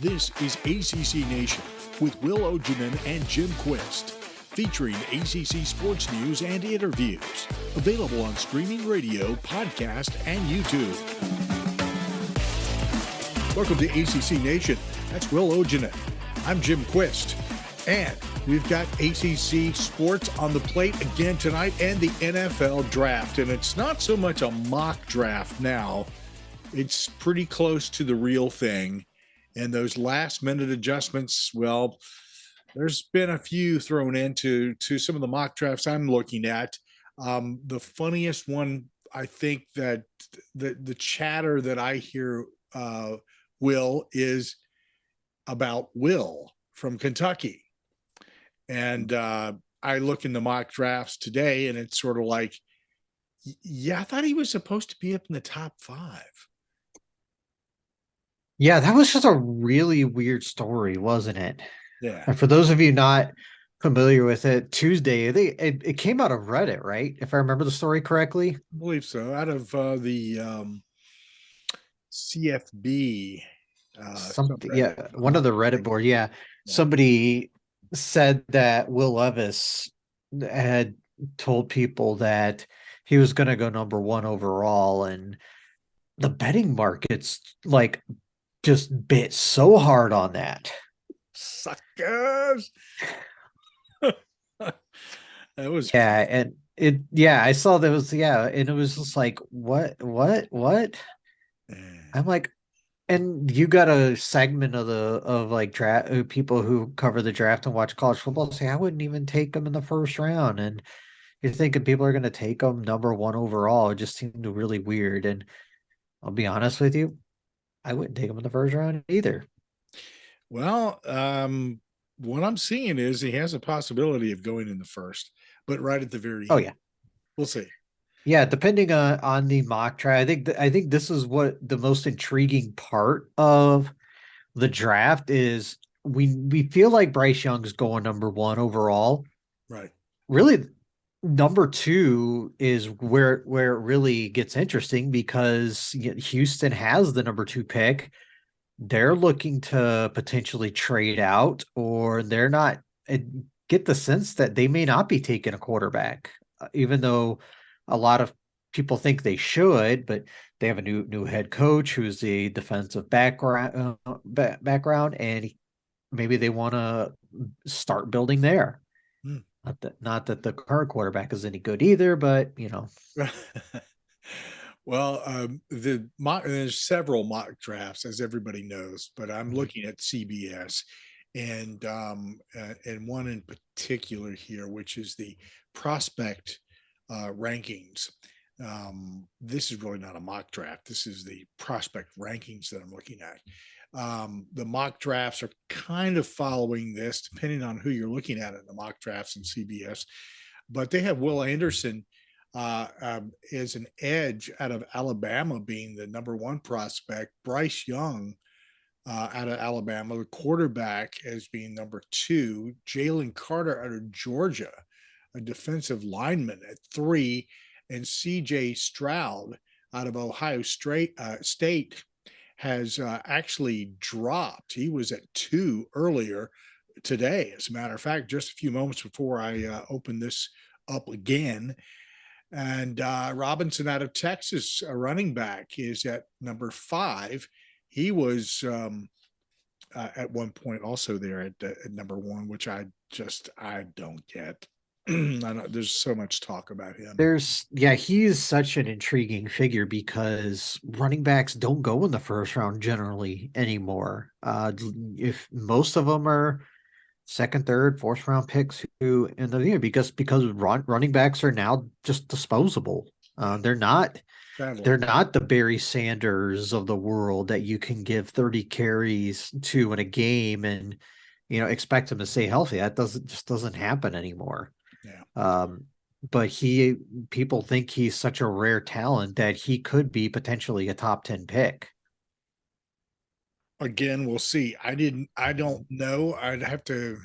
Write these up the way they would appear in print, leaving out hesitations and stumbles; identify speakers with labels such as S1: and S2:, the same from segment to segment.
S1: This is ACC Nation with Will Ogenin and Jim Quist, featuring ACC sports news and interviews. Available on streaming radio, podcast, and YouTube. Welcome to ACC Nation. That's Will Ogenin. I'm Jim Quist. And we've got ACC sports on the plate again tonight and the NFL draft. And it's not so much a mock draft now. It's pretty close to the real thing. And those last-minute adjustments, well, there's been a few thrown into some of the mock drafts I'm looking at. The funniest one, I think, that the chatter that I hear, Will, is about Will from Kentucky. And I look in the mock drafts today, and it's sort of like, yeah, I thought he was supposed to be up in the top 5.
S2: Yeah, that was just a really weird story, wasn't it?
S1: Yeah.
S2: And for those of you not familiar with it, Tuesday, it came out of Reddit, right? If I remember the story correctly.
S1: I believe so. Out of the CFB.
S2: One of the Reddit board. Yeah. Somebody said that Will Levis had told people that he was going to go number 1 overall, and the betting markets just bit so hard on that.
S1: Suckers. That was
S2: and I saw that was and it was just like what I'm like, and you got a segment of draft people who cover the draft and watch college football say I wouldn't even take them in the first round, and you're thinking people are going to take them number 1 overall. It just seemed really weird, and I'll be honest with you, I wouldn't take him in the first round either.
S1: Well, what I'm seeing is he has a possibility of going in the first, but right at the very end.
S2: Oh yeah,
S1: we'll see.
S2: Yeah, depending on the mock draft, I think this is what the most intriguing part of the draft is. We feel like Bryce Young's going number 1 overall,
S1: right?
S2: Really, number 2 is where it really gets interesting, because Houston has the number 2 pick. They're looking to potentially trade out, or they're not. Get the sense that they may not be taking a quarterback, even though a lot of people think they should. But they have a new head coach who's a defensive background, and maybe they want to start building there. Not that the current quarterback is any good either, but
S1: Well, there's several mock drafts, as everybody knows, but I'm looking at CBS and one in particular here, which is the prospect rankings. This is really not a mock draft. This is the prospect rankings that I'm looking at. The mock drafts are kind of following this, depending on who you're looking at in the mock drafts in CBS. But they have Will Anderson as an edge out of Alabama being the number 1 prospect. Bryce Young out of Alabama, the quarterback, as being number 2. Jalen Carter out of Georgia, a defensive lineman, at 3. And C.J. Stroud out of Ohio State has actually dropped. He was at 2 earlier today, as a matter of fact, just a few moments before I opened this up again. And Robinson out of Texas, a running back, is at number 5. He was at one point also there at number 1, which I don't get. There's so much talk about him.
S2: He's such an intriguing figure because running backs don't go in the first round generally anymore. If most of them are second, third, fourth round picks who in the year, because running backs are now just disposable. They're not the Barry Sanders of the world that you can give 30 carries to in a game and expect them to stay healthy. That doesn't happen anymore.
S1: Yeah.
S2: But people think he's such a rare talent that he could be potentially a top 10 pick.
S1: Again, we'll see. I don't know. I'd have to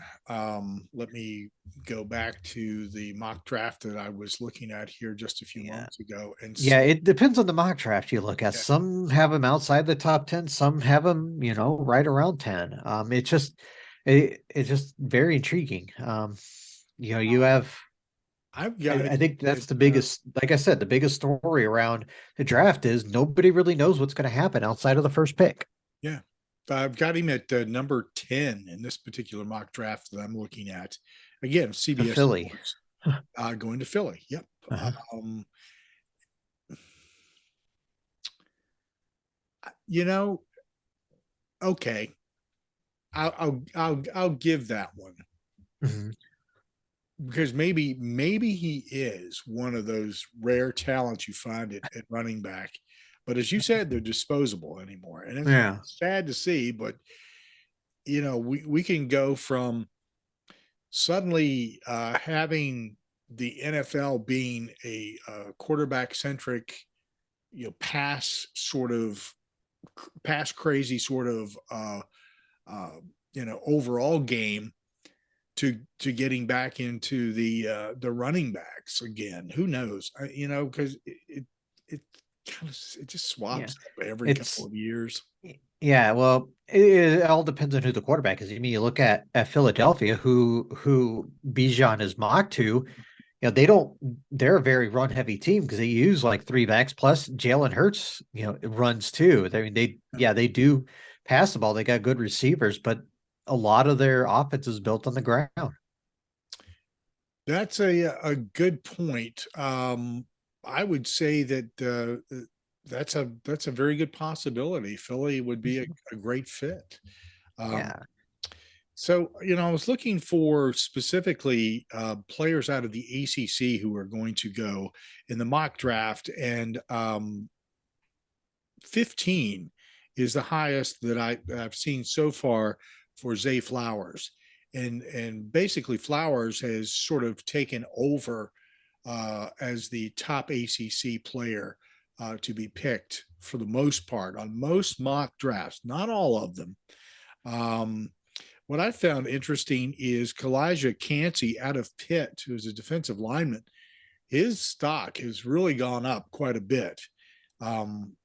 S1: let me go back to the mock draft that I was looking at here just a few
S2: Yeah.
S1: moments ago and
S2: Yeah,
S1: see.
S2: it depends on the mock draft you look at.
S1: Yeah.
S2: Some have them outside the top 10, some have them, right around 10. It's just very intriguing. You
S1: Um,
S2: have
S1: I've
S2: I,
S1: got
S2: I think
S1: it.
S2: that's the biggest, like I said, the biggest story around the draft is nobody really knows what's going to happen outside of the first pick.
S1: Yeah. I've got him at number 10 in this particular mock draft that I'm looking at. Again,
S2: To
S1: CBS
S2: Philly.
S1: Sports, going to Philly. Yep.
S2: Uh-huh.
S1: Um, you know, okay. I'll give that one
S2: Mhm.
S1: because maybe he is one of those rare talents you find at running back. But as you said, they're disposable anymore. And it's
S2: Yeah.
S1: sad to see, but we can go from suddenly having the NFL being a quarterback centric, pass sort of pass crazy sort of uh, overall game to getting back into the running backs again. Who knows? Because it kind of it just
S2: Yeah.
S1: swaps up every couple
S2: It's
S1: of years.
S2: Yeah, well, it all depends on who the quarterback is. I mean, you look at Philadelphia, who Bijan is mocked to. They're a very run heavy team because they use like three backs plus Jalen Hurts. It runs too. I mean, they do pass the ball. They got good receivers, but a lot of their offense is built on the ground.
S1: That's a good point. I would say that that's a very good possibility. Philly would be a great fit. Um,
S2: Yeah,
S1: so I was looking for specifically players out of the ACC who are going to go in the mock draft, and 15 is the highest that I've seen so far for Zay Flowers. And basically Flowers has sort of taken over as the top ACC player to be picked for the most part on most mock drafts, not all of them. Um, what I found interesting is Kalijah Cansey out of Pitt, who's a defensive lineman. His stock has really gone up quite a bit. Um,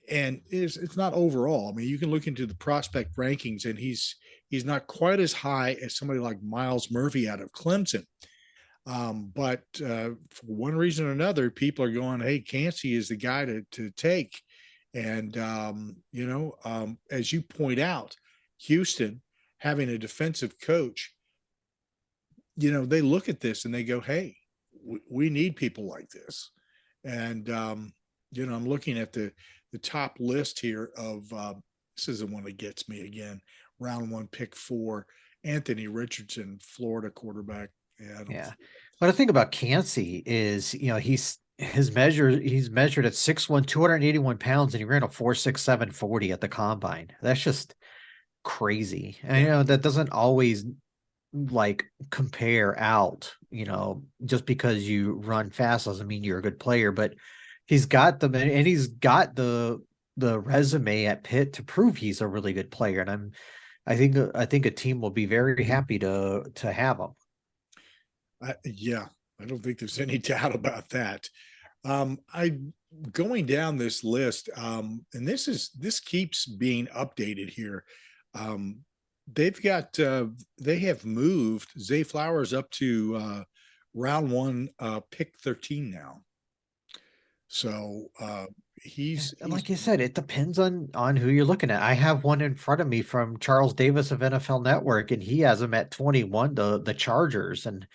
S1: and it's not overall. I mean, you can look into the prospect rankings, and he's not quite as high as somebody like Miles Murphy out of Clemson. But for one reason or another, people are going, "Hey, Cansey is the guy to take." And as you point out, Houston having a defensive coach, they look at this and they go, "Hey, we need people like this." And I'm looking at the top list here of this is the one that gets me again. Round one, pick 4, Anthony Richardson, Florida quarterback. Yeah, I don't
S2: yeah.
S1: see
S2: But the thing about Cansey is, he's measured at 6'1", 281 pounds, and he ran a 4.67 40 at the combine. That's just crazy. And
S1: yeah.
S2: that doesn't always like compare out, just because you run fast doesn't mean you're a good player, but he's got the resume at Pitt to prove he's a really good player. And I think a team will be very happy to have him.
S1: Yeah, I don't think there's any doubt about that. I going down this list, and this keeps being updated here. Um, they have moved Zay Flowers up to round one, pick 13 now. So
S2: And
S1: he's
S2: like you said, it depends on who you're looking at. I have one in front of me from Charles Davis of NFL Network, and he has him at 21, the Chargers. And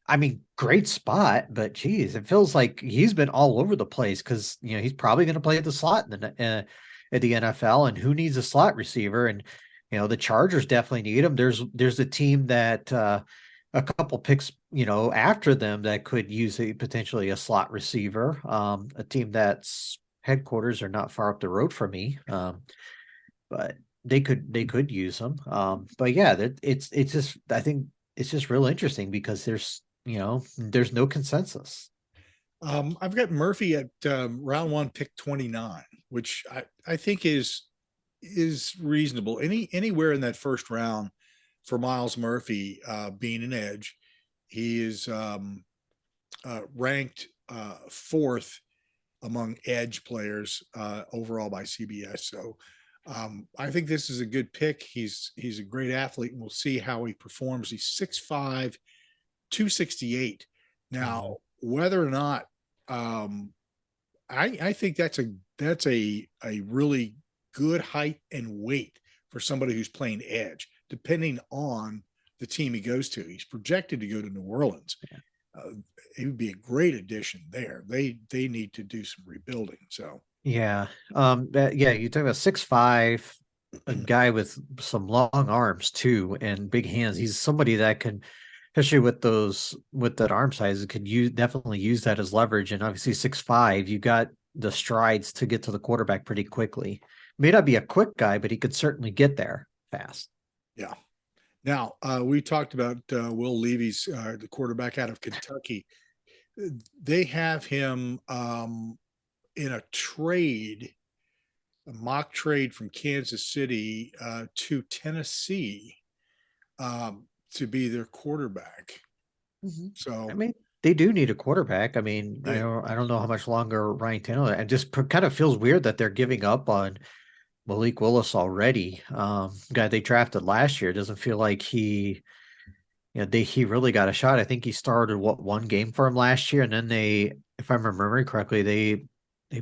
S2: I mean, great spot, but geez, it feels like he's been all over the place because he's probably going to play at the slot at the NFL, and who needs a slot receiver? And the Chargers definitely need him. There's a team that a couple picks after them that could use potentially a slot receiver. A team that's headquarters are not far up the road from me, but they could use them. But yeah, it's just I think it's just real interesting because there's no consensus.
S1: I've got Murphy at round one, pick 29, which I think is is reasonable. Anywhere in that first round for Miles Murphy, being an edge, he is ranked fourth among edge players overall by CBS. So I think this is a good pick. He's a great athlete, and we'll see how he performs. He's 6'5", 268. Now,
S2: Mhm.
S1: whether or not I think that's a really good height and weight for somebody who's playing edge, depending on the team he goes to. He's projected to go to New Orleans. Uh, it would be a great addition there. They need to do some rebuilding. So
S2: Yeah. Yeah, you talk about 6'5", a guy with some long arms too and big hands. He's somebody that can, especially with that arm size, could definitely use that as leverage. And obviously 6'5", you got the strides to get to the quarterback pretty quickly. May not be a quick guy, but he could certainly get there fast.
S1: yeah. Now we talked about Will Levy's the quarterback out of Kentucky. They have him in a trade, a mock trade from Kansas City to Tennessee to be their quarterback.
S2: Mhm. I
S1: So
S2: mean, they do need a quarterback. I mean,
S1: yeah,
S2: I don't know how much longer Ryan Tannehill. It just kind of feels weird that they're giving up on Malik Willis already. Guy they drafted last year. Doesn't feel like he really got a shot. I think he started one game for him last year, and then if I'm remembering correctly, they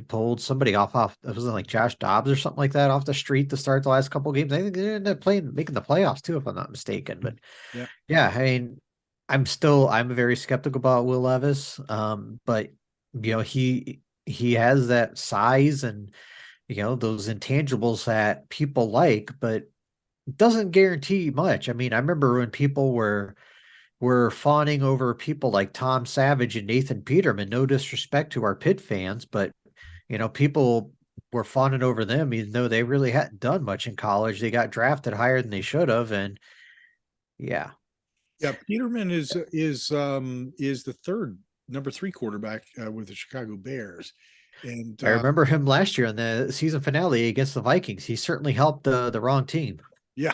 S2: pulled somebody off. It wasn't like Josh Dobbs or something like that off the street to start the last couple of games. I think they ended up making the playoffs too, if I'm not mistaken. But
S1: yeah,
S2: yeah, I mean, I'm very skeptical about Will Levis. But he has that size and those intangibles that people like, but doesn't guarantee much. I mean, I remember when people were fawning over people like Tom Savage and Nathan Peterman. No disrespect to our Pitt fans, but people were fawning over them, even though they really hadn't done much in college. They got drafted higher than they should have, and yeah,
S1: yeah. Peterman is the third number three quarterback with the Chicago Bears, and
S2: I remember him last year in the season finale against the Vikings. He certainly helped the wrong team.
S1: yeah.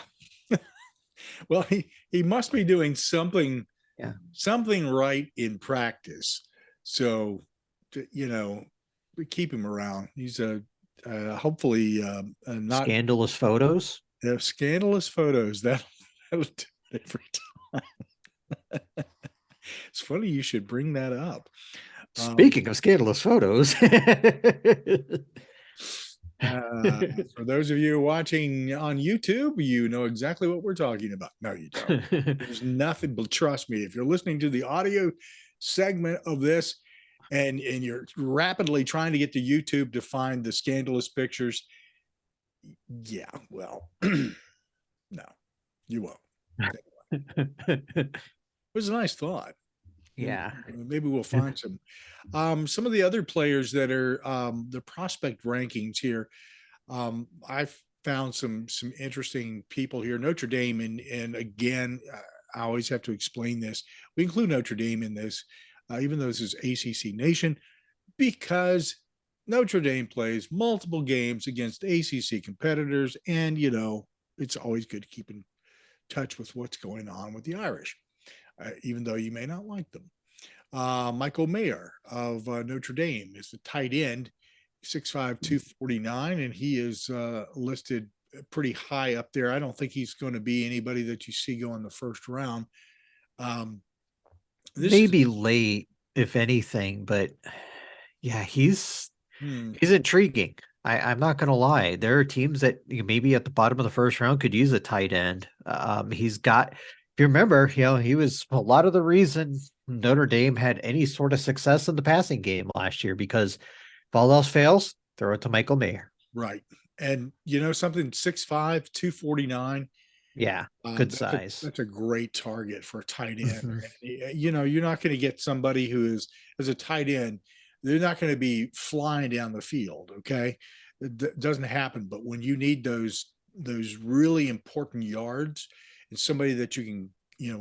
S1: Well, he must be doing
S2: Yeah,
S1: something right in practice. So, you know, keep him around. He's a hopefully not
S2: scandalous photos.
S1: scandalous photos. That'll do it every time. It's funny you should bring that up. Um,
S2: Speaking of scandalous photos,
S1: uh, for those of you watching on YouTube, you know exactly what we're talking about. No, you don't. There's nothing, but trust me, if you're listening to the audio segment of this and you're rapidly trying to get to YouTube to find the scandalous pictures, yeah, well, no, you won't. It was a nice thought.
S2: yeah,
S1: Maybe we'll find some of the other players that are the prospect rankings here. I've found some interesting people here. Notre Dame, and again, I always have to explain this. We include Notre Dame in this, even though this is ACC Nation, because Notre Dame plays multiple games against ACC competitors, and it's always good to keep in touch with what's going on with the Irish, even though you may not like them. Michael Mayer of Notre Dame is the tight end, 6'5", 249, and he is listed pretty high up there. I don't think he's going to be anybody that you see go in the first round. Um, this is
S2: maybe late if anything, but yeah,
S1: hmm,
S2: he's intriguing. I'm not gonna lie. There are teams that maybe at the bottom of the first round could use a tight end. He's got, if you remember, he was a lot of the reason Notre Dame had any sort of success in the passing game last year because if all else fails, throw it to Michael Mayer.
S1: right. And something, 6'5", 249.
S2: Yeah, good size.
S1: That's a great target for a tight end.
S2: Mhm.
S1: You're not going to get somebody who is as a tight end. They're not going to be flying down the field. Okay, it doesn't happen. But when you need those really important yards and somebody that you can,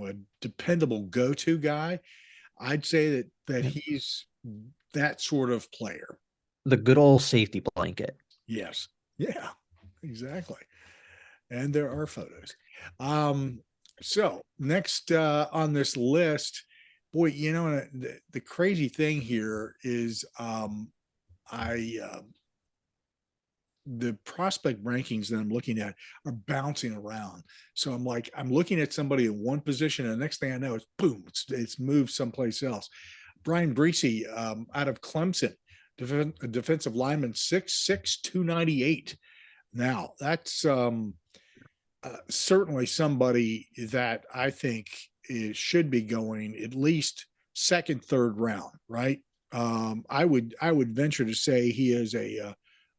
S1: a dependable go-to guy, I'd say that
S2: Yeah.
S1: he's that sort of player.
S2: The good old safety blanket.
S1: Yes. Yeah. exactly. And there are photos. Um, so next on this list, boy, the crazy thing here is I the prospect rankings that I'm looking at are bouncing around. So I'm looking at somebody in one position, and the next thing I know, it's boom, it's moved someplace else. Brian Breesy out of Clemson, defensive lineman, 6'6", 298. Now that's certainly somebody that I think should be going at least second, third round, right? I would venture to say he is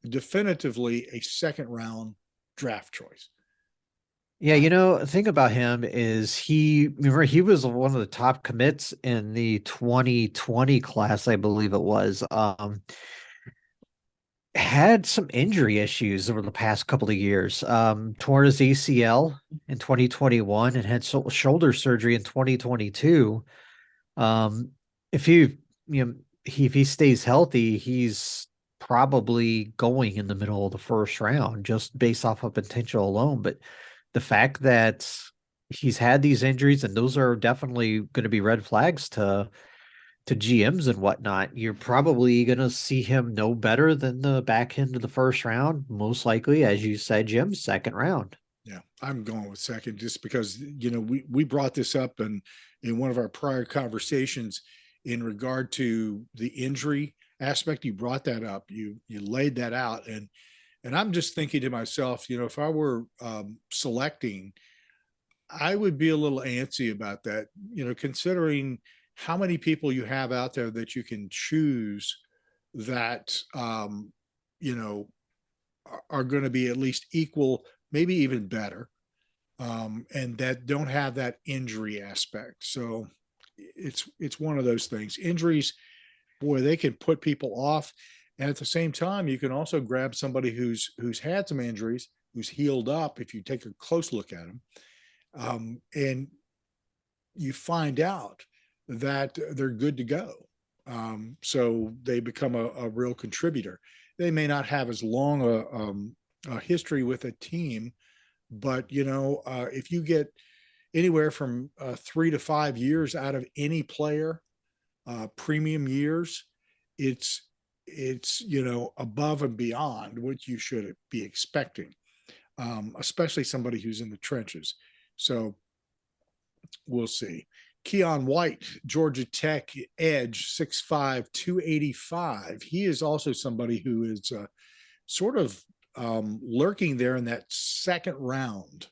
S1: definitively a second round draft choice.
S2: Yeah, the thing about him is remember he was one of the top commits in the 2020 class, I believe it was. Had some injury issues over the past couple of years. Tore his ACL in 2021 and had shoulder surgery in 2022. Um, if if he stays healthy, he's probably going in the middle of the first round just based off of potential alone. But the fact that he's had these injuries, and those are definitely going to be red flags to GMs and whatnot, you're probably going to see him no better than the back end of the first round, most likely, as you said, Jim, second round.
S1: Yeah, I'm going with second just because we brought this up in one of our prior conversations in regard to the injury aspect. You brought that up. You laid that out, and I'm just thinking to myself, if I were selecting, I would be a little antsy about that. Considering how many people you have out there that you can choose that you know are going to be at least equal, maybe even better, and that don't have that injury aspect. So it's one of those things. Injuries, boy, they can put people off, and at the same time, you can also grab somebody who's had some injuries, who's healed up. If you take a close look at them, and you find out that they're good to go. So they become a real contributor. They may not have as long a history with a team, but if you get anywhere from 3 to 5 years out of any player, premium years, it's above and beyond what you should be expecting, especially somebody who's in the trenches. So we'll see. Keon White, Georgia Tech edge, 6'5", 285. He is also somebody who is sort of lurking there in that second round.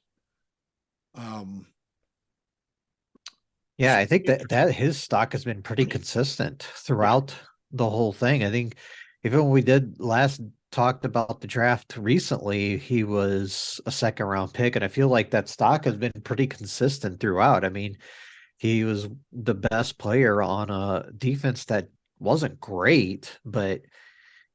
S2: Yeah, I think that his stock has been pretty consistent throughout the whole thing. I think even when we did last talked about the draft recently, he was a second round pick, and I feel like that stock has been pretty consistent throughout. I mean, he was the best player on a defense that wasn't great, but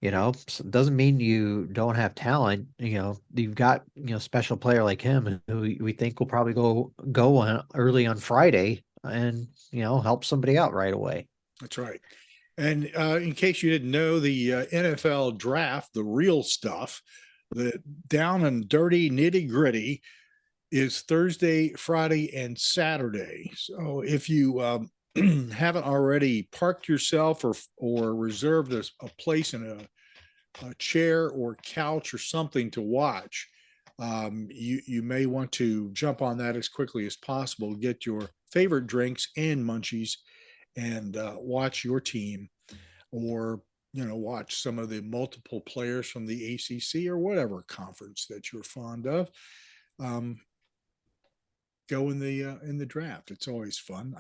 S2: doesn't mean you don't have talent. You've got special player like him who we think will probably go on early on Friday and help somebody out right away.
S1: That's right. And in case you didn't know, the NFL draft, the real stuff, the down and dirty nitty gritty, is Thursday, Friday, and Saturday. So if you haven't already parked yourself or reserved a place in a chair or couch or something to watch, you may want to jump on that as quickly as possible. Get your favorite drinks and munchies, and watch your team, or watch some of the multiple players from the ACC or whatever conference that you're fond of. Um, Go in the draft. It's always fun.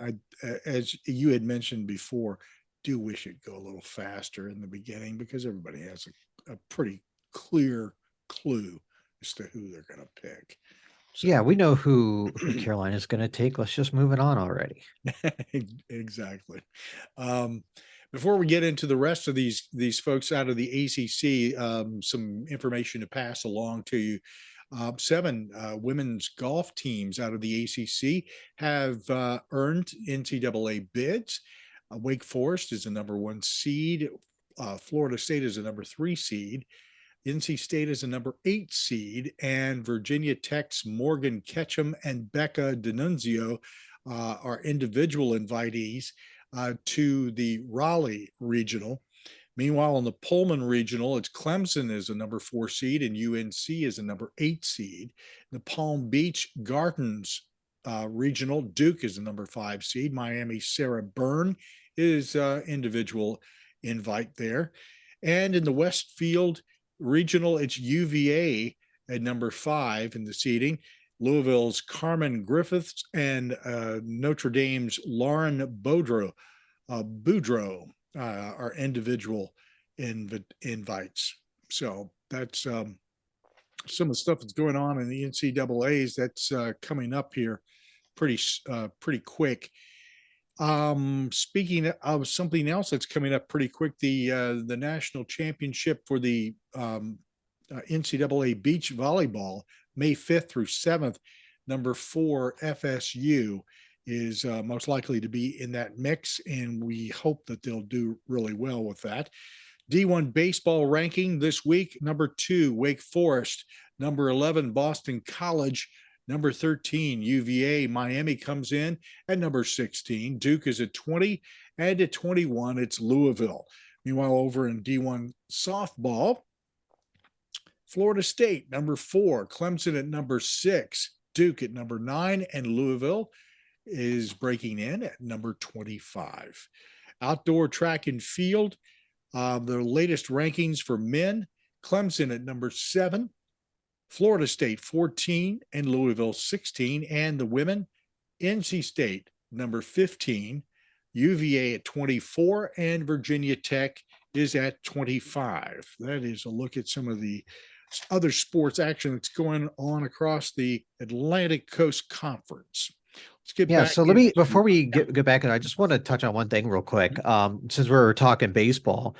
S1: As you had mentioned before, do wish it go a little faster in the beginning because everybody has a pretty clear clue as to who they're going to pick. So
S2: Yeah, we know who Carolina is going to take. Let's just move it on already.
S1: exactly. Um, Before we get into the rest of these folks out of the ACC, some information to pass along to you. Seven women's golf teams out of the ACC have earned NCAA bids. Wake Forest is the number 1 seed. Florida State is the number 3 seed. NC State is a number 8 seed, and Virginia Tech's Morgan Ketchum and Becca D'Annunzio are individual invitees to the Raleigh Regional. Meanwhile, in the Pullman Regional, it's Clemson is a number 4 seed and UNC is a number 8 seed. The Palm Beach Gardens Regional, Duke is a number 5 seed. Miami Sarah Byrne is individual invite there. And in the Westfield Regional, it's UVA at number 5 in the seeding. Louisville's Carmen Griffiths and Notre Dame's Lauren Boudreau are individual invites. So that's some of the stuff that's going on in the NCAA's that's coming up here pretty quick. Speaking of something else that's coming up pretty quick, the national championship for the NCAA beach volleyball, May 5th through 7th, number 4 FSU is most likely to be in that mix, and we hope that they'll do really well with that. D1 baseball ranking this week, number 2, Wake Forest, number 11, Boston College, number 13, UVA. Miami comes in at number 16. Duke is at 20, and at 21, it's Louisville. Meanwhile, over in D1 softball, Florida State, number 4, Clemson at number 6, Duke at number 9, and Louisville is breaking in at number 25. Outdoor track and field, the latest rankings for men, Clemson at number 7, Florida State 14, and Louisville 16, and the women, NC State number 15, UVA at 24, and Virginia Tech is at 25. That is a look at some of the other sports action that's going on across the Atlantic Coast Conference. Let's get back.
S2: So let me, before we get back, and I just want to touch on one thing real quick. Since we're talking baseball,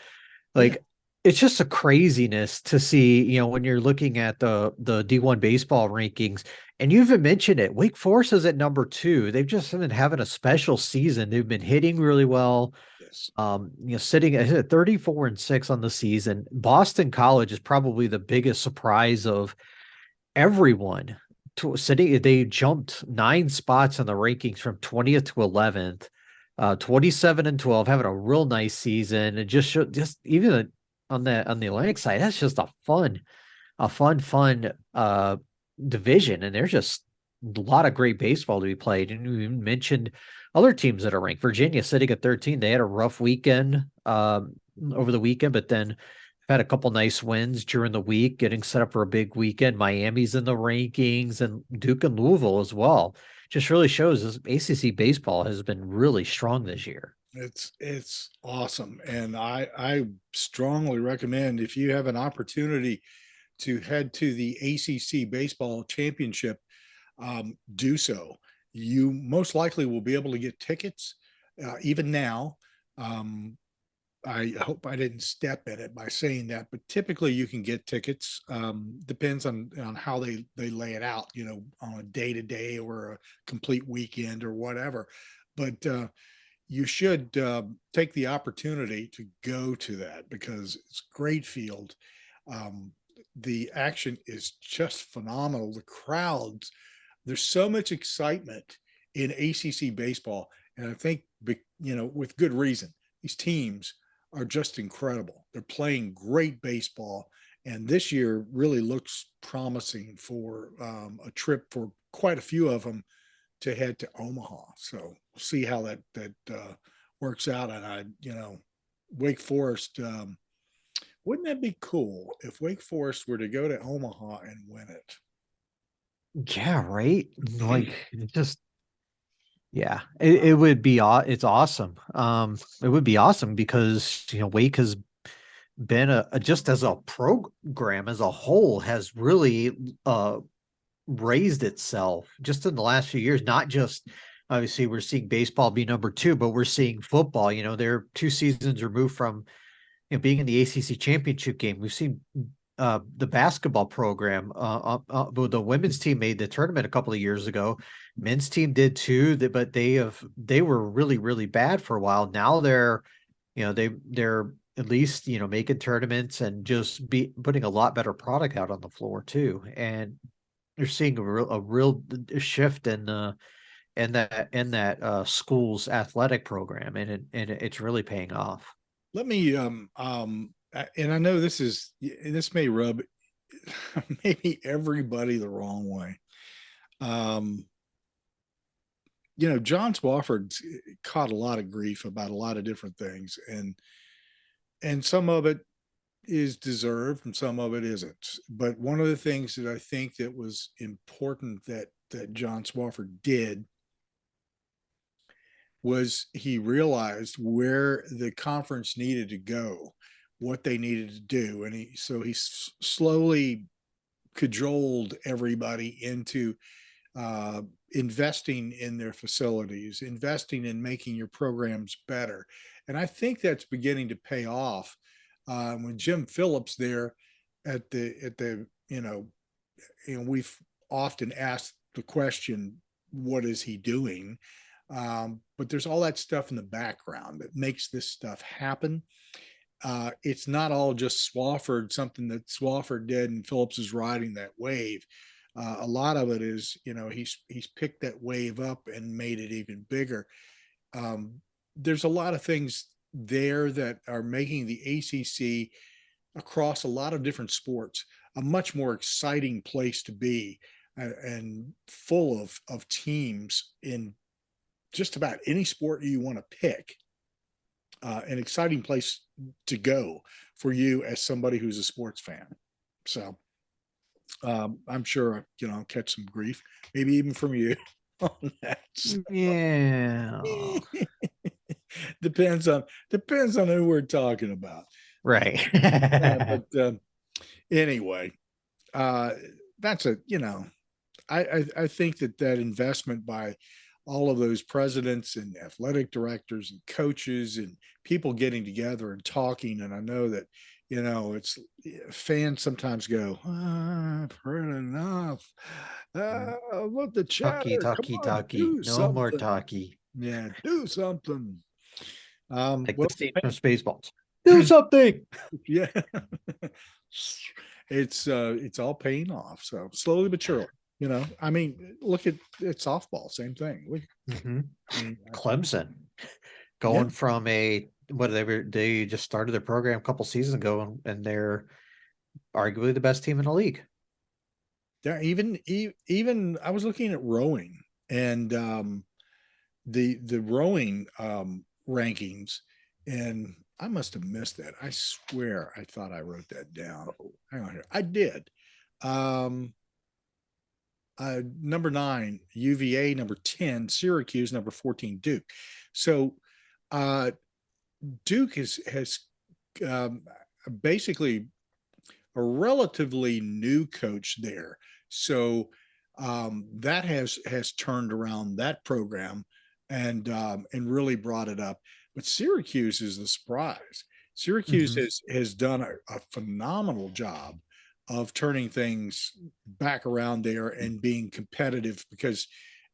S2: it's just a craziness to see, when you're looking at the D1 baseball rankings, and you even mentioned it, Wake Forest is at number 2. They've just been having a special season. They've been hitting really well. Yes. Sitting at 34-6 on the season. Boston College is probably the biggest surprise of everyone. They jumped 9 spots in the rankings from 20th to 11th, 27-12, having a real nice season. And just even on the Atlantic side, that's just a fun division. And there's just a lot of great baseball to be played. And you mentioned other teams that are ranked. Virginia sitting at 13. They had a rough weekend over the weekend, but then had a couple nice wins during the week, getting set up for a big weekend. Miami's in the rankings, and Duke and Louisville as well. Just really shows this ACC baseball has been really strong this year.
S1: It's awesome. And I strongly recommend, if you have an opportunity to head to the ACC baseball championship, do so. You most likely will be able to get tickets even now. I hope I didn't step in it by saying that, but typically you can get tickets. Depends on how they lay it out, on a day-to-day or a complete weekend or whatever. But you should take the opportunity to go to that because it's a great field. The action is just phenomenal. The crowds, there's so much excitement in ACC baseball. And I think, with good reason, these teams are just incredible. They're playing great baseball. And this year really looks promising for a trip for quite a few of them to head to Omaha. So we'll see how that works out. And Wake Forest, wouldn't that be cool if Wake Forest were to go to Omaha and win it?
S2: Yeah, right. It would be, it's awesome. It would be awesome because, Wake has been just as a program as a whole has really raised itself just in the last few years. Not just, obviously we're seeing baseball be number 2, but we're seeing football, they're 2 seasons removed from being in the ACC championship game. We've seen the basketball program, the women's team made the tournament a couple of years ago. Men's team did too, but they were really, really bad for a while. Now they're at least, making tournaments and just be putting a lot better product out on the floor too. And you're seeing a real shift in that school's athletic program, and it's really paying off.
S1: Let me and I know this may rub maybe everybody the wrong way. Um, John Swafford caught a lot of grief about a lot of different things, and some of it is deserved and some of it isn't. But one of the things that I think that was important that John Swafford did was he realized where the conference needed to go, what they needed to do, and he slowly cajoled everybody into investing in their facilities, investing in making your programs better. And I think that's beginning to pay off. When Jim Phillips there we've often asked the question, what is he doing? But there's all that stuff in the background that makes this stuff happen. It's not all just Swafford, something that Swafford did and Phillips is riding that wave. A lot of it is, he's picked that wave up and made it even bigger. There's a lot of things there that are making the ACC across a lot of different sports a much more exciting place to be, and full of teams in just about any sport you want to pick. An exciting place to go for you as somebody who's a sports fan. So I'm sure I'll catch some grief, maybe even from you on that.
S2: Yeah.
S1: Depends on who we're talking about.
S2: Right.
S1: But anyway, that's I think that investment by all of those presidents and athletic directors and coaches and people getting together and talking. And I know that, it's fans sometimes go, I've heard enough. What the
S2: Talkie,
S1: chatter? Come
S2: talkie,
S1: on,
S2: talkie.
S1: do
S2: No more
S1: something.
S2: talkie.
S1: Yeah, do something.
S2: Like
S1: Well,
S2: the scene from Spaceballs. Do something.
S1: yeah, it's all paying off. So slowly but surely, I mean, look at softball, same thing.
S2: Mm-hmm.
S1: I mean,
S2: Clemson
S1: yeah,
S2: going from they just started their program a couple seasons ago, and they're arguably the best team in the league.
S1: yeah. Even I was looking at rowing and the rowing rankings, and I must have missed that. I swear I thought I wrote that down. Hang on here, I did. Um, Number 9, UVA. Number 10, Syracuse. Number 14, Duke. So uh, Duke has um, basically a relatively new coach there. So that has turned around that program and really brought it up. But Syracuse is the surprise. Syracuse
S2: Mm-hmm.
S1: has done a phenomenal job of turning things back around there and being competitive, because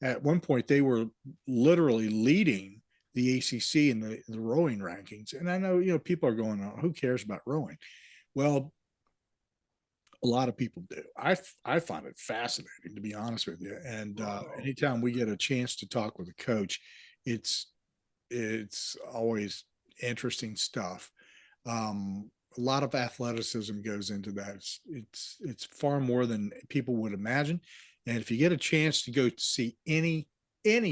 S1: at one point they were literally leading the ACC in the rowing rankings. And I know, people are going, oh, who cares about rowing? Well, a lot of people do. I find it fascinating, to be honest with you. And anytime we get a chance to talk with a coach, it's always interesting stuff. A lot of athleticism goes into that. It's far more than people would imagine. And if you get a chance to go to see any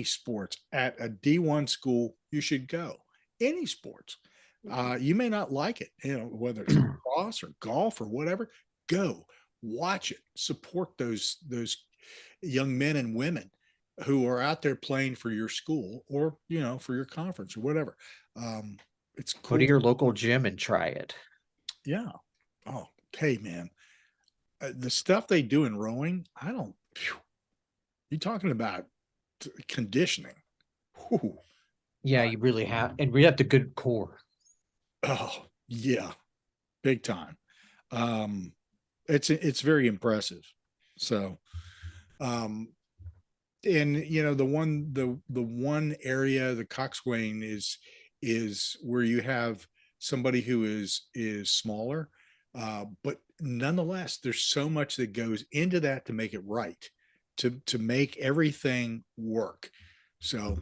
S1: sports at a D1 school, you should go. Any sports. You may not like it, whether it's lacrosse or golf or whatever. Go watch it. Support those young men and women who are out there playing for your school, or for your conference or whatever. It's
S2: Go to
S1: cool.
S2: your local gym and try it.
S1: Yeah. Oh, hey man, the stuff they do in rowing, I don't. Phew, you talking about conditioning? Whew,
S2: Yeah, you really have, and we have the good core.
S1: oh yeah, big time. Um, it's very impressive. So, um, and the one area, the coxswain is where you have somebody who is smaller. But nonetheless, there's so much that goes into that to make it right, to make everything work. So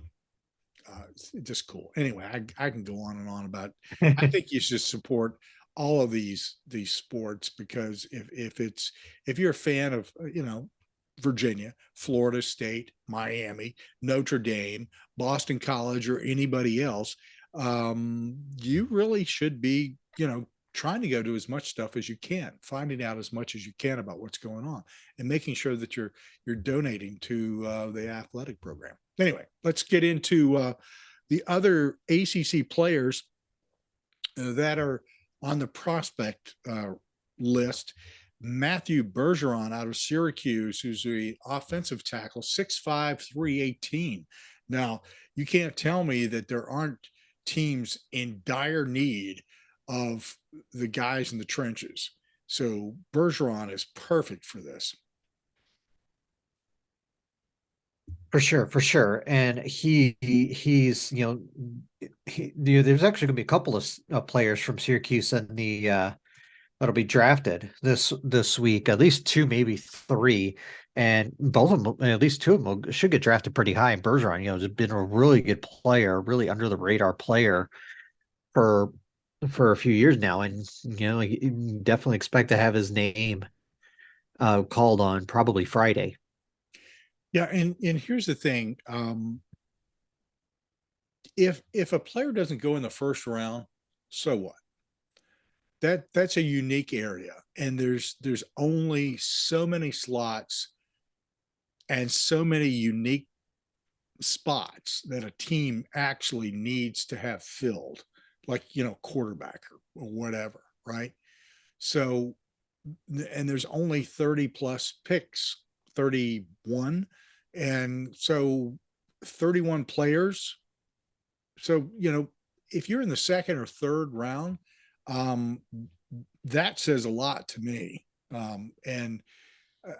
S1: it's just cool. Anyway, I can go on and on about. I think you should support all of these sports, because if you're a fan of Virginia, Florida State, Miami, Notre Dame, Boston College, or anybody else, you really should be trying to go to as much stuff as you can, finding out as much as you can about what's going on, and making sure that you're donating to the athletic program. Anyway, let's get into the other ACC players that are on the prospect list. Matthew Bergeron out of Syracuse, who's the offensive tackle, 6'5", 318. Now, you can't tell me that there aren't teams in dire need of the guys in the trenches. So Bergeron is perfect for this.
S2: For sure. And he's there's actually going to be a couple of players from Syracuse in the that'll be drafted this week, at least two, maybe three, and both of them, at least two of them, should get drafted pretty high. And Bergeron, has been a really good player, really under the radar player for a few years now, and you definitely expect to have his name called on probably Friday.
S1: Yeah, and here's the thing: if a player doesn't go in the first round, so what? That's a unique area, and there's only so many slots and so many unique spots that a team actually needs to have filled, like quarterback or whatever, right? So, and there's only 30 plus picks, 31, and so 31 players. So if you're in the second or third round, um, that says a lot to me. And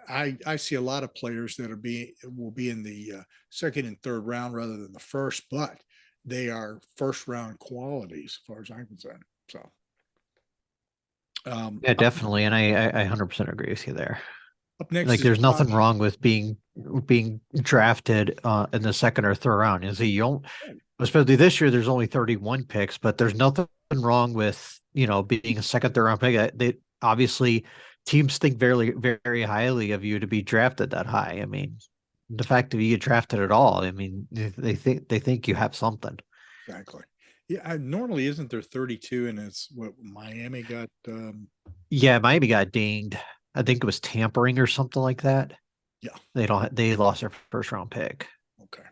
S1: I see a lot of players that will be in the second and third round rather than the first, but they are first round quality as far as I'm concerned. So,
S2: Yeah, definitely, and I 100% agree with you there.
S1: up next
S2: Like,
S1: is
S2: there's nothing
S1: Josh.
S2: wrong with being drafted in the second or third round. You don't, especially this year, there's only 31 picks, but there's nothing wrong with being a second, third round pick. They obviously teams think very, very highly of you to be drafted that high. I mean, the fact that you get drafted at all, I mean, they think you have something.
S1: Exactly. Yeah, normally isn't there 32, and it's what Miami got.
S2: Yeah, Miami got dinged. I think it was tampering or something like that.
S1: Yeah.
S2: They lost their first round pick.
S1: Okay.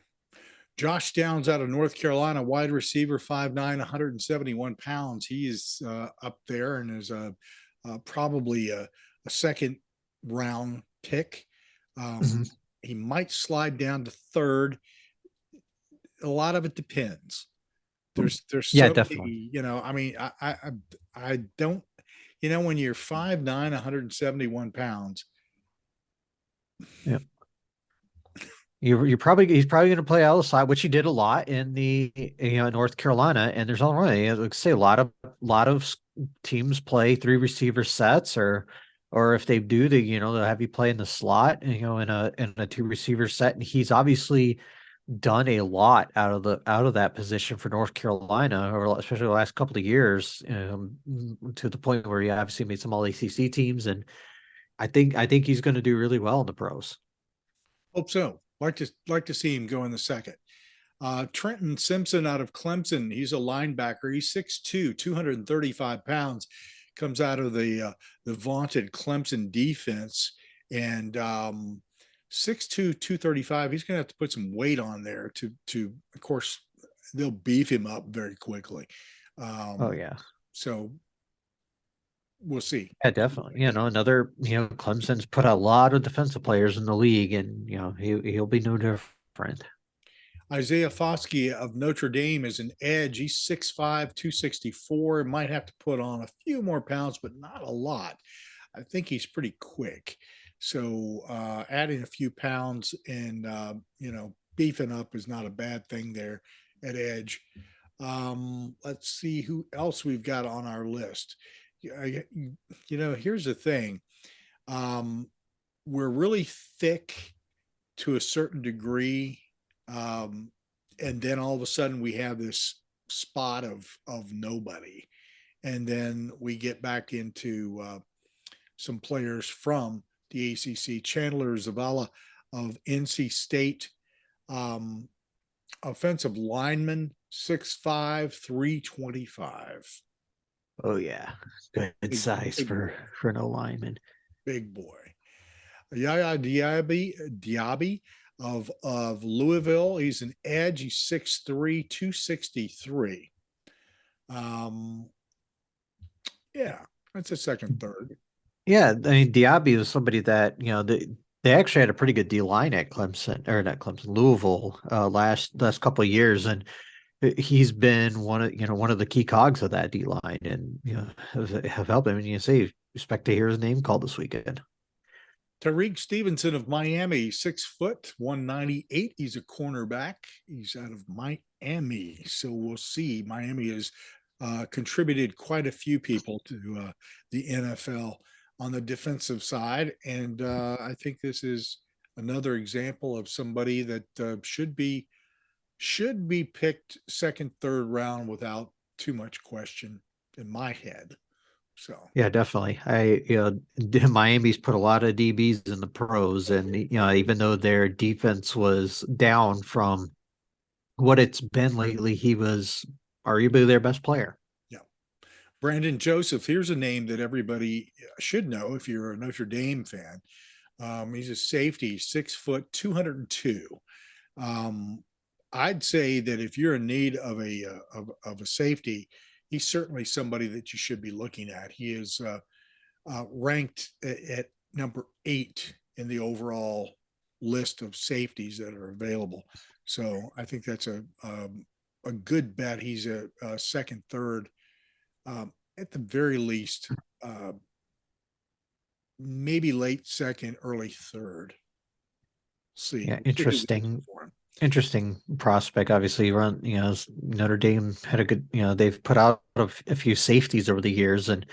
S1: Josh Downs out of North Carolina, wide receiver, 5'9", 171 pounds. He is up there and is probably a second round pick.
S2: Mhm.
S1: He might slide down to third. A lot of it depends. There's
S2: Yeah,
S1: so
S2: definitely.
S1: many, I mean, I don't, when you're 5'9", 171 pounds.
S2: Yeah. He's probably going to play outside, which he did a lot in the North Carolina. And there's already, like say, a lot of teams play three receiver sets, or if they do, they'll have you play in the slot, in a two receiver set. And he's obviously done a lot out of that position for North Carolina, or especially the last couple of years, to the point where he obviously made some All ACC teams, and I think he's going to do really well in the pros.
S1: Hope so. Like to see him go in the second. Trenton Simpson out of Clemson. He's a linebacker. He's 6'2", 235 pounds. Comes out of the vaunted Clemson defense, and 6'2", 235. He's going to have to put some weight on there to. Of course, they'll beef him up very quickly.
S2: Oh
S1: Um,
S2: yeah.
S1: so we'll see.
S2: Yeah, definitely. Another, Clemson's put a lot of defensive players in the league, and he'll be no different.
S1: Isaiah Foskey of Notre Dame is an edge. He's 6'5", 264. Might have to put on a few more pounds, but not a lot. I think he's pretty quick. So adding a few pounds and beefing up is not a bad thing there at edge. Let's see who else we've got on our list. Here's the thing. Um, we're really thick to a certain degree. Um, and then all of a sudden we have this spot of nobody. And then we get back into some players from the ACC. Chandler Zavala of NC State, um, offensive lineman, 6'5", 325.
S2: Oh yeah, good
S1: Big,
S2: size
S1: big boy,
S2: for no lineman.
S1: big boy. Yaya Diaby of Louisville. He's an edge. He's 6'3", 263. Um, yeah, that's a second, third.
S2: Yeah, I mean Diaby was somebody that they actually had a pretty good D line at Clemson or not Clemson, Louisville last couple of years, and he's been one of the key cogs of that D line, and have helped him. And you say expect to hear his name called this weekend.
S1: Tariq Stevenson of Miami, 6', 198. He's a cornerback. He's out of Miami. So we'll see. Miami has contributed quite a few people to the NFL on the defensive side. And I think this is another example of somebody that should be picked second, third round without too much question in my head. So
S2: Yeah, definitely. Miami's put a lot of DBs in the pros, and even though their defense was down from what it's been lately, he was arguably their best player.
S1: yeah. Brandon Joseph, here's a name that everybody should know if you're a Notre Dame fan. He's a safety, 6', 202. I'd say that if you're in need of a safety, he's certainly somebody that you should be looking at. He is ranked at number 8 in the overall list of safeties that are available. So I think that's a good bet. He's a second, third, at the very least, maybe late second, early third. See,
S2: Yeah,
S1: we'll see who we get for him.
S2: interesting prospect. Obviously, Notre Dame had a good, they've put out a few safeties over the years, and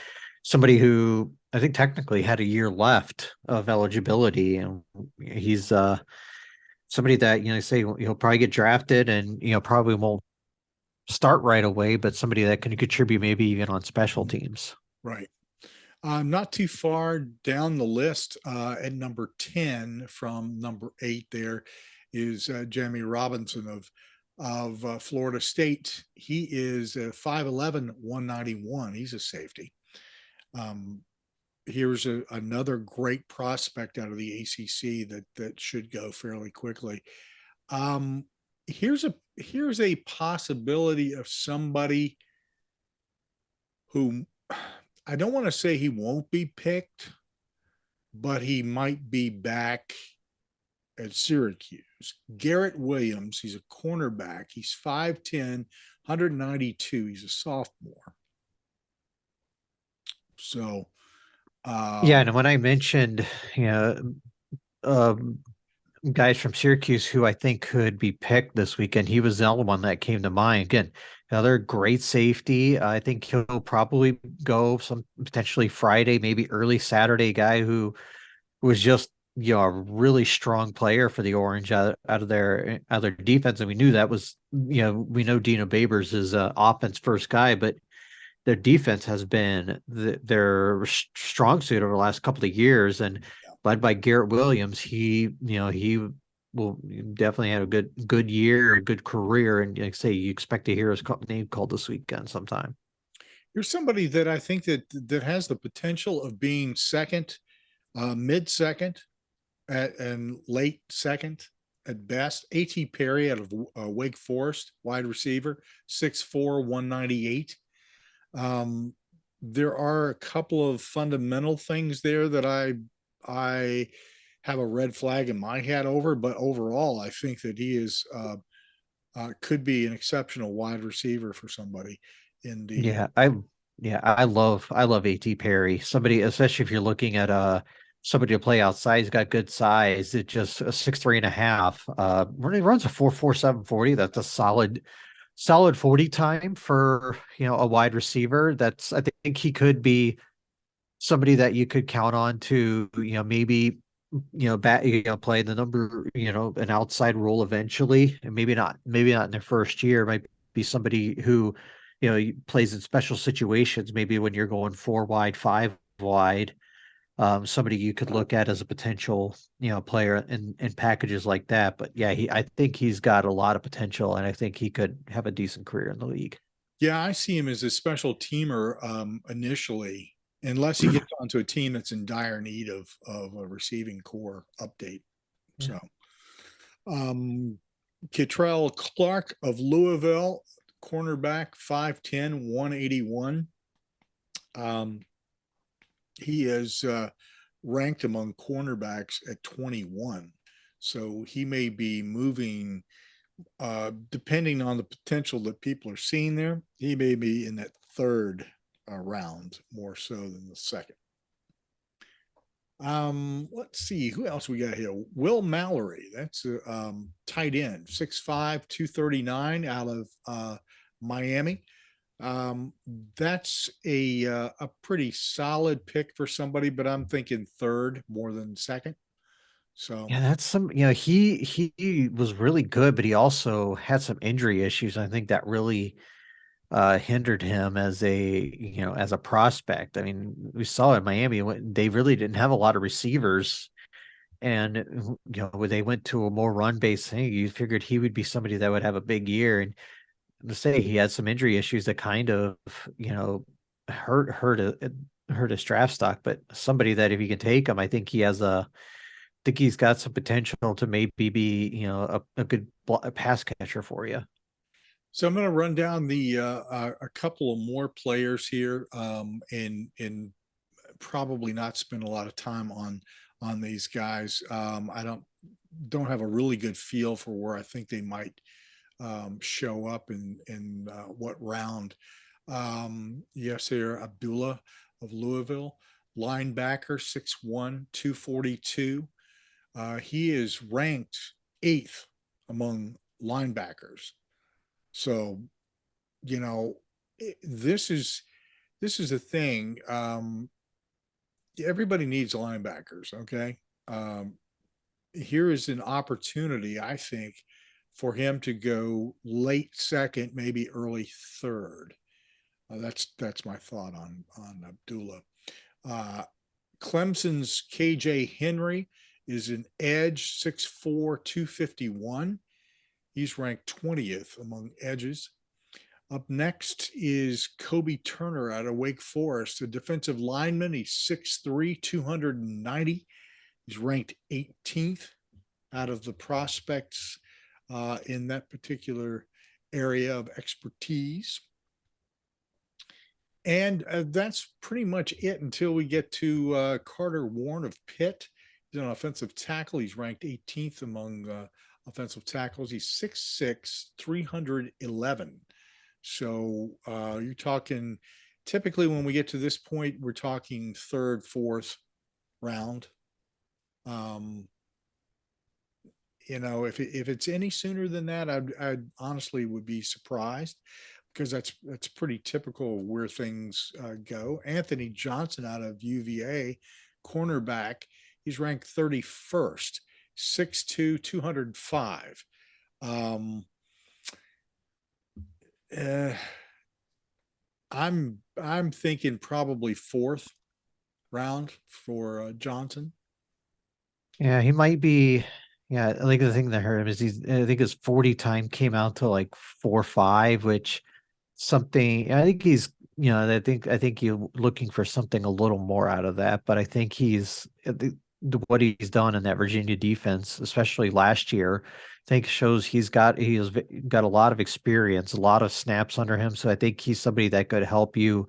S2: somebody who I think technically had a year left of eligibility, and he's somebody that say he'll probably get drafted, and probably won't start right away, but somebody that can contribute maybe even on special teams.
S1: Right. Not too far down the list, at number 10 from number 8 there is Jamie Robinson of Florida State. He is 5'11", 191. He's a safety. Here's another great prospect out of the ACC that should go fairly quickly. Here's a possibility of somebody who, I don't want to say he won't be picked, but he might be back at Syracuse. Garrett Williams, he's a cornerback. He's 5'10", 192. He's a sophomore. So,
S2: Yeah, and when I mentioned, um, guys from Syracuse who I think could be picked this weekend, he was the only one that came to mind. Again, another great safety. I think he'll probably go some potentially Friday, maybe early Saturday guy who was just a really strong player for the Orange out of their defense, and we knew that was we know Dino Babers is offense first guy, but their defense has been their strong suit over the last couple of years, and led by Garrett Williams, he will definitely have a good year, a good career, and like I say, you expect to hear his name called this weekend sometime.
S1: Here's somebody that I think that has the potential of being second, mid second, and late second at best. A.T. Perry out of Wake Forest, wide receiver, 6'4", 198. There are a couple of fundamental things there that I have a red flag in my head over, but overall, I think that he is could be an exceptional wide receiver for somebody in the.
S2: I love A.T. Perry. Somebody, especially if you're looking at somebody to play outside, he's got good size. It just a 6'3.5". When he runs a 4.47 40, that's a solid 40 time for, a wide receiver. I think he could be somebody that you could count on to, maybe, play the number, an outside role eventually, and maybe not in their first year. Might be somebody who, plays in special situations, maybe when you're going 4 wide, 5 wide. Somebody you could look at as a potential, player in packages like that. But yeah, I think he's got a lot of potential, and I think he could have a decent career in the league.
S1: Yeah, I see him as a special teamer initially, unless he gets onto a team that's in dire need of a receiving core update.
S2: Yeah.
S1: So, Kittrell Clark of Louisville, cornerback, 5'10", 181. Um, he is ranked among cornerbacks at 21. So he may be moving, depending on the potential that people are seeing there, he may be in that third round more so than the second. Let's see who else we got here. Will Mallory, that's a tight end, 6'5", 239 out of Miami. That's a pretty solid pick for somebody, but I'm thinking third more than second. So
S2: Yeah, that's he was really good, but he also had some injury issues. I think that really hindered him as a prospect. I mean, we saw in Miami they really didn't have a lot of receivers, and when they went to a more run-based thing, you figured he would be somebody that would have a big year. And to say he had some injury issues that kind of hurt his draft stock, but somebody that if you can take him, I think he's got some potential to maybe be a good pass catcher for you.
S1: So I'm going to run down the a couple of more players here, and probably not spend a lot of time on these guys. I don't have a really good feel for where I think they might show up in what round. Yasser Abdullah of Louisville, linebacker, 6'1", 242. He is ranked 8th among linebackers. So, you know, this is a thing. Everybody needs linebackers. Okay. Here is an opportunity, I think, for him to go late second, maybe early third. That's my thought on Abdullah. Uh, Clemson's KJ Henry is an edge, 6'4", 251. He's ranked 20th among edges. Up next is Kobe Turner out of Wake Forest, a defensive lineman. He's 6'3", 290. He's ranked 18th out of the prospects in that particular area of expertise. And that's pretty much it until we get to Carter Warren of Pitt. He's an offensive tackle. He's ranked 18th among offensive tackles. He's 6'6", 311. So you're talking, typically when we get to this point, we're talking third, fourth round. If it's any sooner than that, I'd honestly would be surprised, because that's pretty typical of where things go. Anthony Johnson out of UVA, cornerback, he's ranked 31st, 6'2", 205. I'm thinking probably fourth round for Johnson.
S2: Yeah, he might be. Yeah, I think the thing that hurt him is I think his 40 time came out to like 4.5, which something I think he's I think you're looking for something a little more out of that, but I think what he's done in that Virginia defense, especially last year, I think shows he has got a lot of experience, a lot of snaps under him. So I think he's somebody that could help you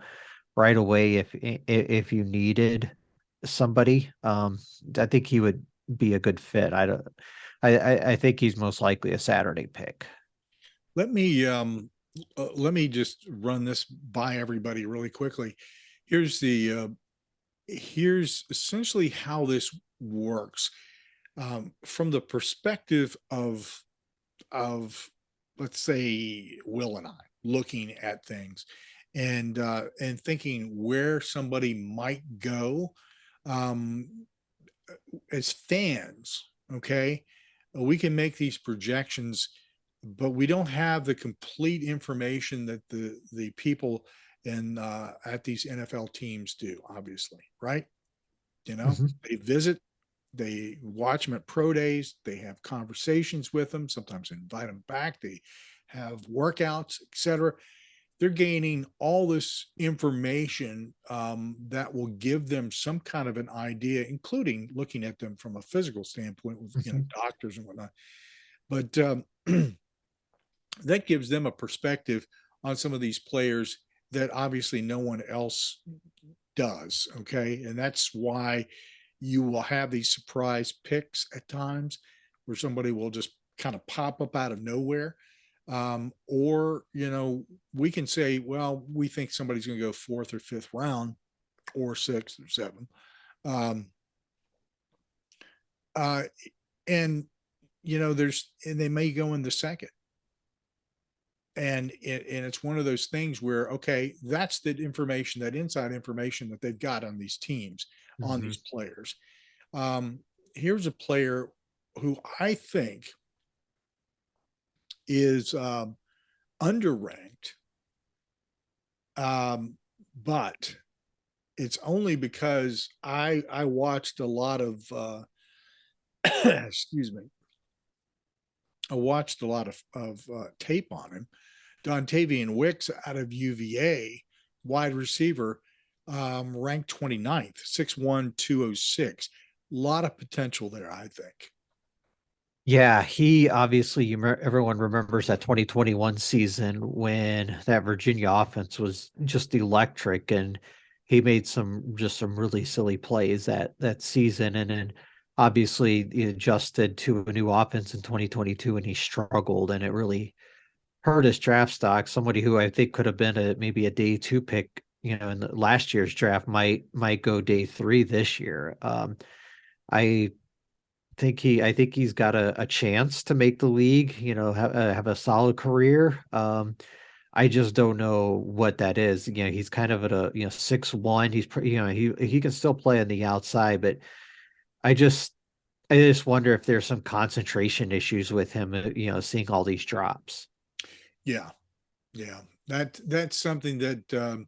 S2: right away if you needed somebody. I think he would be a good fit. I don't. I think he's most likely a Saturday pick.
S1: Let me just run this by everybody really quickly. Here's here's essentially how this works, from the perspective of let's say Will and I, looking at things and thinking where somebody might go, um, as fans, okay, we can make these projections, but we don't have the complete information that the people in at these NFL teams do, obviously, right? You know,
S2: Mhm.
S1: they visit, they watch them at pro days, they have conversations with them, sometimes invite them back, they have workouts, etc. They're gaining all this information that will give them some kind of an idea, including looking at them from a physical standpoint with
S2: Mhm.
S1: doctors and whatnot. But that gives them a perspective on some of these players that obviously no one else does. Okay, and that's why you will have these surprise picks at times where somebody will just kind of pop up out of nowhere. Or, we can say, well, we think somebody's going to go fourth or fifth round or sixth or seventh. Um, uh, and, and they may go in the second. And it's one of those things where, okay, that's the information, that inside information that they've got on these teams, on
S2: Mhm.
S1: these players. Um, Here's a player who I think is underranked, but it's only because I watched a lot of excuse me, I watched a lot of tape on him. Dontavian Wicks out of UVA, wide receiver, ranked 29th, 6'1", 206. A lot of potential there, I think.
S2: Yeah, he obviously everyone remembers that 2021 season when that Virginia offense was just electric, and he made some really silly plays that season, and then obviously he adjusted to a new offense in 2022 and he struggled, and it really hurt his draft stock. Somebody who I think could have been maybe a day two pick, in the last year's draft might go day three this year. I I think he's got a chance to make the league, have a solid career. I just don't know what that is. He's kind of at a 6'1". He can still play on the outside, but I just I just wonder if there's some concentration issues with him. Seeing all these drops.
S1: Yeah, yeah. That's something that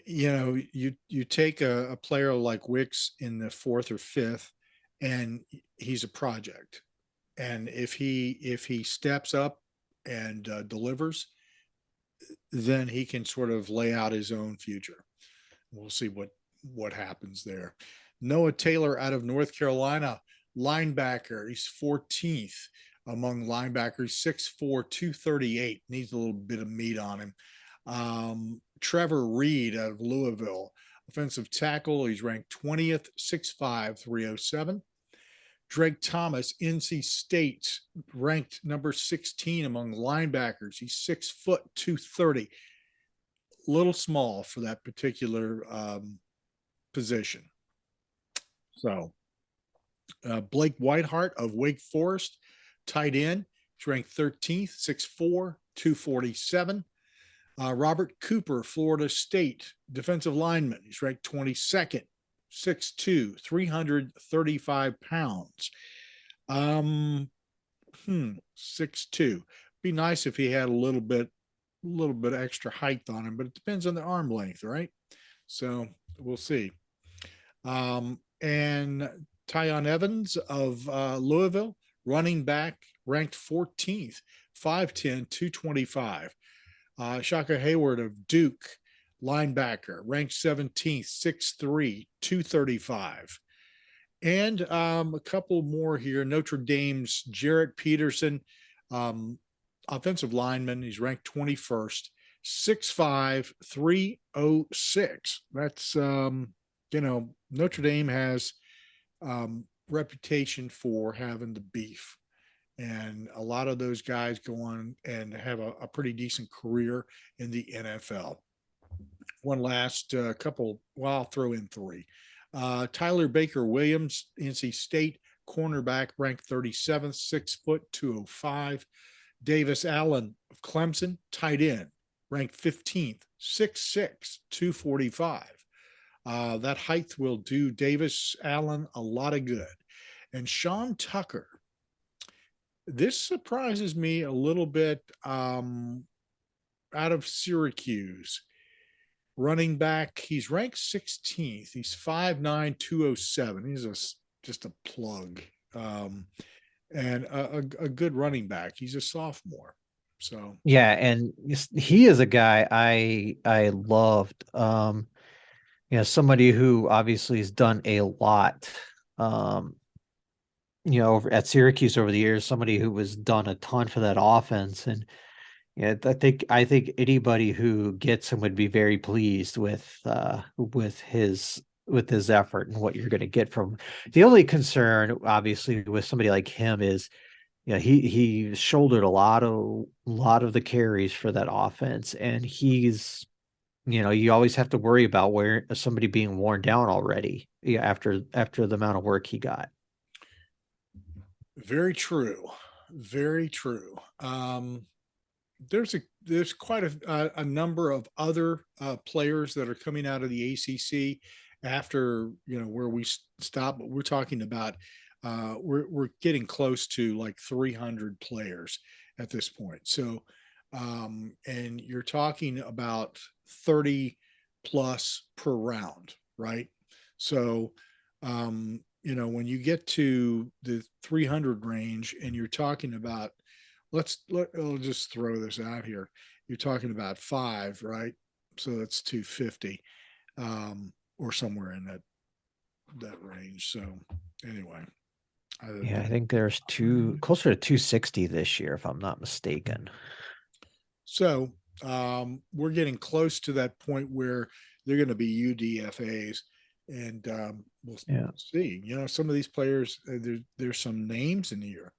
S1: you take a player like Wicks in the fourth or fifth, and he's a project. And if he steps up and delivers, then he can sort of lay out his own future. We'll see what happens there. Noah Taylor out of North Carolina, linebacker. He's 14th among linebackers, 6'4", 238. Needs a little bit of meat on him. Trevor Reed out of Louisville, offensive tackle. He's ranked 20th, 6'5", 307. Drake Thomas, NC State, ranked number 16 among linebackers. He's 6', 230. Little small for that particular position. So Blake Whiteheart of Wake Forest, tight end. He's ranked 13th, 6'4", 247. Robert Cooper, Florida State, defensive lineman. He's ranked 22nd, 6'2", 335 pounds. 6'2". Be nice if he had a little bit extra height on him, but it depends on the arm length, right? So we'll see. And Tyon Evans of Louisville, running back, ranked 14th, 5'10", 225. Shaka Hayward of Duke, linebacker, ranked 17th, 6'3", 235. And a couple more here. Notre Dame's Jarrett Peterson, um, offensive lineman. He's ranked 21st, 6'5", 306. That's, Notre Dame has reputation for having the beef. And a lot of those guys go on and have a pretty decent career in the NFL. One last couple, well, I'll throw in three. Tyler Baker Williams, NC State cornerback, ranked 37th, 6', 205. Davis Allen of Clemson, tight end, ranked 15th, 6'6", 245. That height will do Davis Allen a lot of good. And Sean Tucker, this surprises me a little bit, out of Syracuse. Running back, he's ranked 16th. He's 5'9", 207. He's just a plug, and a good running back. He's a sophomore. So
S2: Yeah, and he is a guy I loved. Somebody who obviously has done a lot. Um, over at Syracuse over the years, somebody who was done a ton for that offense. And yeah, I think anybody who gets him would be very pleased with his effort and what you're going to get from him. The only concern, obviously, with somebody like him is, he shouldered a lot of the carries for that offense, and you always have to worry about where somebody being worn down already, after the amount of work he got.
S1: very true, very true. There's quite a number of other players that are coming out of the ACC after where we stop, but we're talking about we're getting close to like 300 players at this point. So and you're talking about 30 plus per round, right? So when you get to the 300 range and you're talking about, I'll just throw this out here. You're talking about 5, right? So that's 250, or somewhere in that range. So anyway,
S2: Yeah, I think there's closer to 260 this year, if I'm not mistaken.
S1: so we're getting close to that point where they're going to be UDFAs, and we'll see. Some of these players, there's some names in here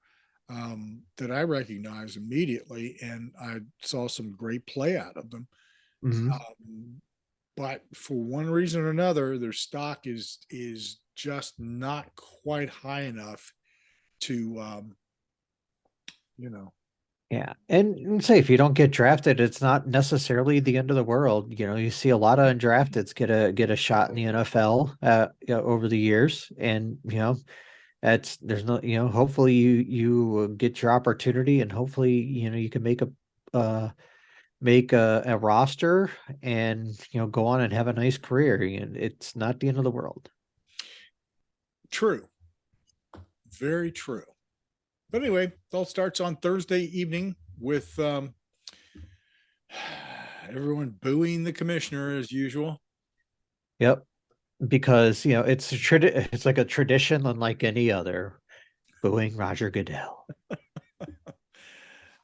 S1: that I recognize immediately, and I saw some great play out of them.
S2: Mm-hmm.
S1: But for one reason or another, their stock is just not quite high enough to,
S2: Yeah, and say if you don't get drafted, it's not necessarily the end of the world. You see a lot of undrafteds get a shot in the NFL over the years, and there's no hopefully you get your opportunity, and hopefully you can make a roster, and go on and have a nice career. And it's not the end of the world.
S1: True, very true. But anyway, it all starts on Thursday evening with everyone booing the commissioner as usual.
S2: Yep, because it's like a tradition unlike any other. Booing Roger Goodell.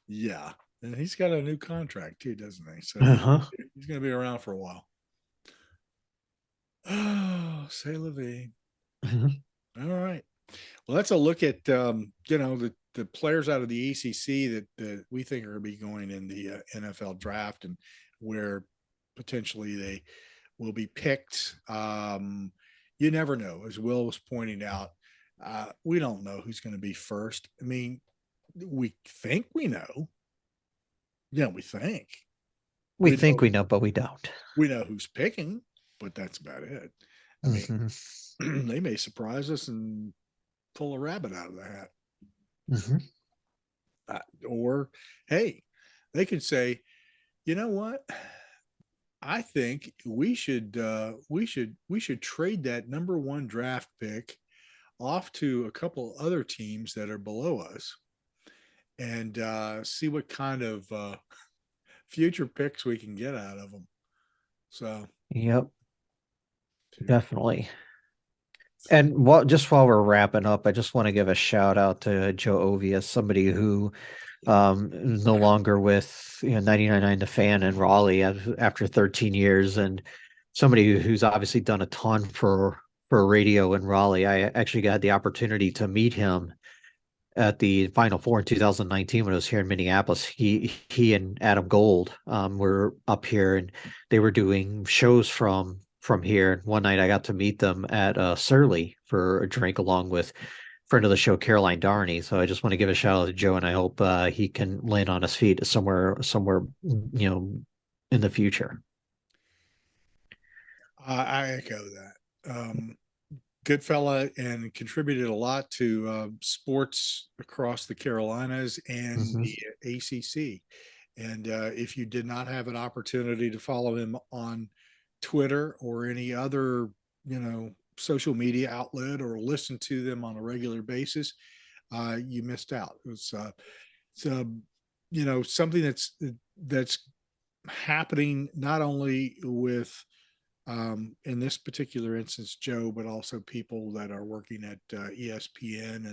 S1: Yeah, and he's got a new contract too, doesn't he? So he's going to be around for a while. Oh, say la vie. All right. Well, that's a look at the players out of the ACC that we think are going to be going in the NFL draft, and where potentially they will be picked. You never know, as Will was pointing out. We don't know who's going to be first. I mean, we think we know. Yeah, we think.
S2: We think we know, but we don't.
S1: We know who's picking, but that's about it. I mean, they may surprise us and pull a rabbit out of the hat. Or, hey, they could say, you know what? I think we should trade that number 1 draft pick off to a couple other teams that are below us, and see what kind of future picks we can get out of them. So,
S2: yep, definitely. And just while we're wrapping up, I just want to give a shout out to Joe Ovia, somebody who is no longer with 99.9 The Fan in Raleigh after 13 years, and somebody who's obviously done a ton for radio in Raleigh. I actually got the opportunity to meet him at the Final Four in 2019 when I was here in Minneapolis. He and Adam Gold were up here, and they were doing shows from here. And one night I got to meet them at Surly for a drink, along with friend of the show, Caroline Darney. So I just want to give a shout out to Joe, and I hope he can land on his feet somewhere, in the future.
S1: I echo that. Good fella and contributed a lot to sports across the Carolinas and the ACC. And if you did not have an opportunity to follow him on Twitter or any other, social media outlet or listen to them on a regular basis, you missed out. It's something that's happening not only with in this particular instance, Joe, but also people that are working at ESPN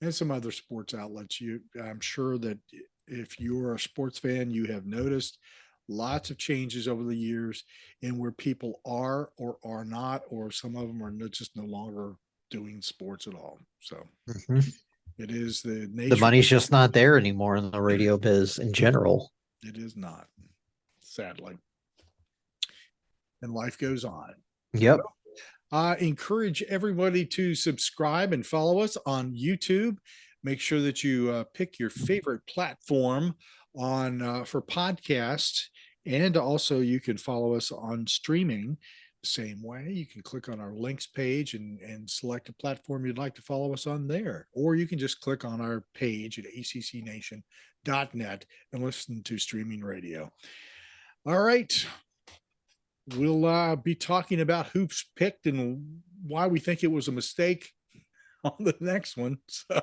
S1: and some other sports outlets. I'm sure that if you're a sports fan, you have noticed lots of changes over the years in where people are or are not, or some of them are just no longer doing sports at all. So it is the nature.
S2: The money's just not there anymore in the radio biz in general.
S1: It is not, sadly. And life goes on.
S2: Yep.
S1: Encourage everybody to subscribe and follow us on YouTube. Make sure that you pick your favorite platform on for podcasts, and also you can follow us on streaming the same way. You can click on our links page and select a platform you'd like to follow us on there, or you can just click on our page at accnation.net and listen to streaming radio. All right. We'll be talking about hoops picked and why we think it was a mistake on the next one. So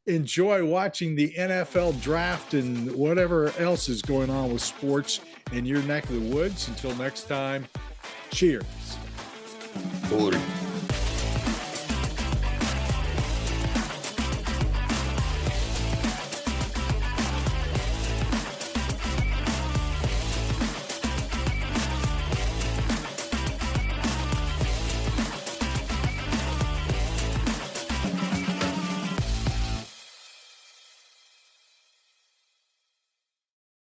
S1: enjoy watching the NFL draft and whatever else is going on with sports in your neck of the woods. Until next time, cheers.
S3: 40.